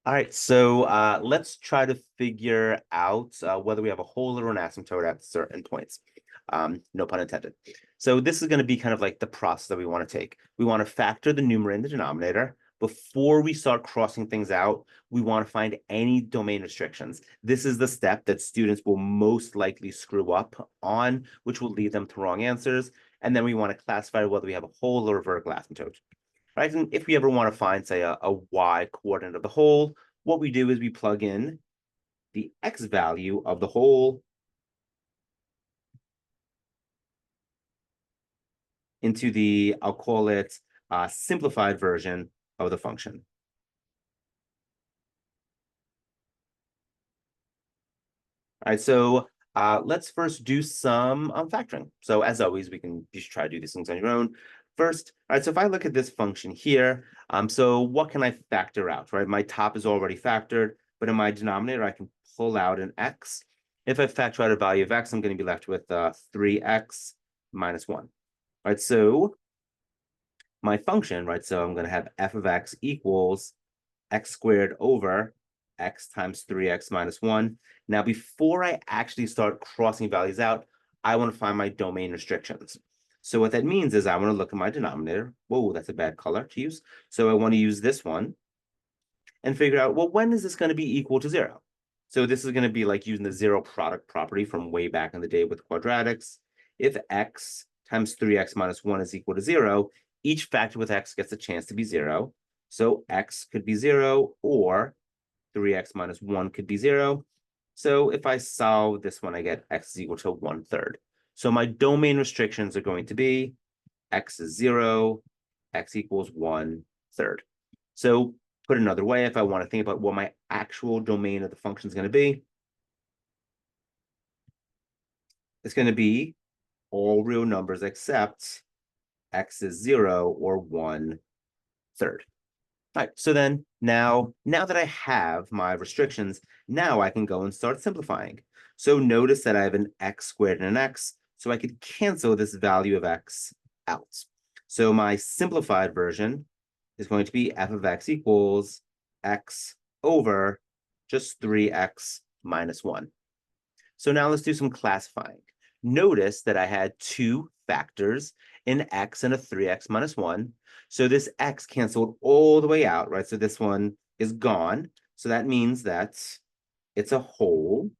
All right, so let's try to figure out whether we have a whole or an asymptote at certain points. No pun intended. So this is going to be kind of like the process that we want to take. We want to factor the numerator and the denominator. Before we start crossing things out, we want to find any domain restrictions. This is the step that students will most likely screw up on, which will lead them to wrong answers. And then we want to classify whether we have a whole or a vertical asymptote. Right? And if we ever want to find, say, a y coordinate of the whole, what we do is we plug in the x value of the whole into the, I'll call it simplified version of the function. All right, so let's first do some factoring. So as always, you should try to do these things on your own. First, all right, so if I look at this function here, so what can I factor out, right? My top is already factored, but in my denominator, I can pull out an x. If I factor out a value of x, I'm going to be left with 3x minus 1. All right, so my function, right, so I'm going to have f of x equals x squared over x times 3x minus 1. Now, before I actually start crossing values out, I want to find my domain restrictions. So what that means is I want to look at my denominator. Whoa, that's a bad color to use. So I want to use this one and figure out, well, when is this going to be equal to 0? So this is going to be like using the zero product property from way back in the day with quadratics. If x times 3x minus 1 is equal to 0, each factor with x gets a chance to be 0. So x could be 0 or 3x minus 1 could be 0. So if I solve this one, I get x is equal to 1/3. So my domain restrictions are going to be x is 0, x equals 1/3. So put another way, if I want to think about what my actual domain of the function is going to be, it's going to be all real numbers except x is 0 or 1/3. All right, so then now that I have my restrictions, now I can go and start simplifying. So notice that I have an x squared and an x, so I could cancel this value of x out. So my simplified version is going to be f of x equals x over just 3x minus 1. So now let's do some classifying. Notice that I had two factors, an x and a 3x minus 1. So this x canceled all the way out, right? So this one is gone. So that means that it's a whole,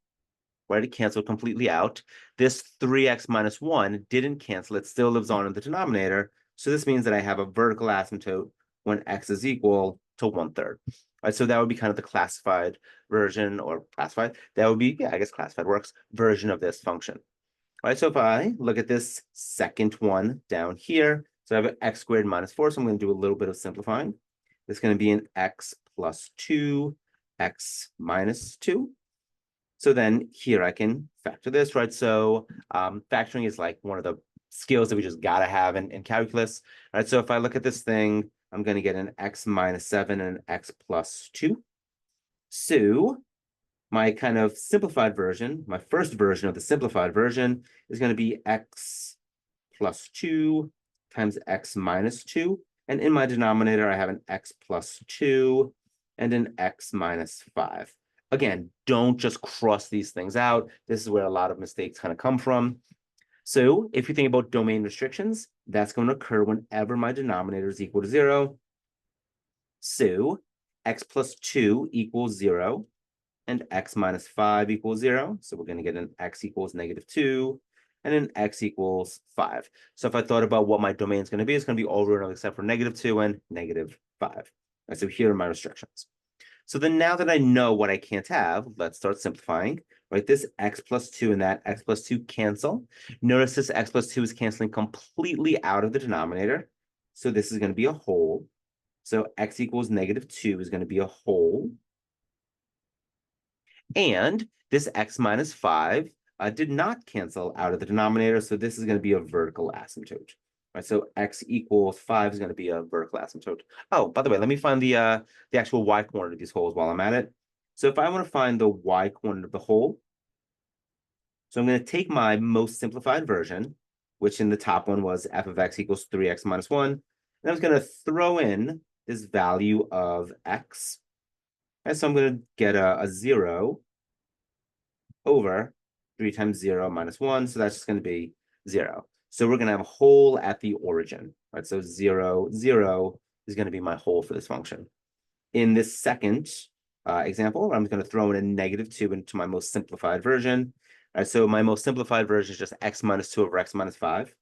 right? It canceled completely out. This 3x minus 1 didn't cancel. It still lives on in the denominator. So this means that I have a vertical asymptote when x is equal to 1/3. Right, so that would be kind of the classified version, or classified. That would be, yeah, I guess classified works, version of this function. All right, so if I look at this second one down here, so I have an x squared minus 4, so I'm going to do a little bit of simplifying. It's going to be an x plus 2, x minus 2. So then here I can factor this, right? So factoring is like one of the skills that we just got to have in calculus, right? So if I look at this thing, I'm going to get an x minus 7 and an x plus 2. So my kind of simplified version, my first version of the simplified version is going to be x plus 2 times x minus 2. And in my denominator, I have an x plus 2 and an x minus 5. Again, don't just cross these things out. This is where a lot of mistakes kind of come from. So if you think about domain restrictions, that's going to occur whenever my denominator is equal to 0. So x plus 2 equals 0 and x minus 5 equals 0. So we're going to get an x equals -2 and an x equals 5. So if I thought about what my domain is going to be, it's going to be all real numbers except for -2 and -5. Right, so here are my restrictions. So then now that I know what I can't have, let's start simplifying. Right, this x plus 2 and that x plus 2 cancel. Notice this x plus 2 is canceling completely out of the denominator. So this is going to be a whole. So x equals -2 is going to be a whole. And this x minus 5 did not cancel out of the denominator. So this is going to be a vertical asymptote. Right, so x equals 5 is going to be a vertical asymptote. Oh, by the way, let me find the actual y coordinate of these holes while I'm at it. So if I want to find the y coordinate of the hole, so I'm going to take my most simplified version, which in the top one was f of x equals 3x minus 1. And I was going to throw in this value of x. And so I'm going to get a 0 over 3 times 0 minus 1. So that's just going to be 0. So we're going to have a hole at the origin, right? So 0, 0 is going to be my hole for this function. In this second example, I'm going to throw in a -2 into my most simplified version. All right, so my most simplified version is just x minus 2 over x minus 5.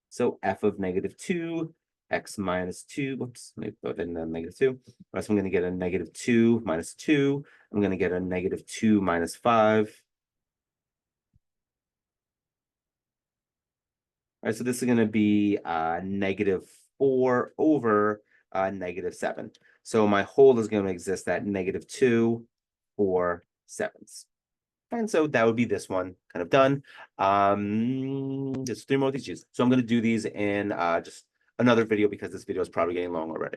So f of -2, x minus 2, whoops, let me put in the -2. All right, so I'm going to get a -2 minus 2. I'm going to get a -2 minus 5. All right, so this is going to be -4 over -7. So my hole is going to exist at -2, 4 sevenths. And so that would be this one kind of done. There's 3 more of these. So I'm going to do these in just another video because this video is probably getting long already.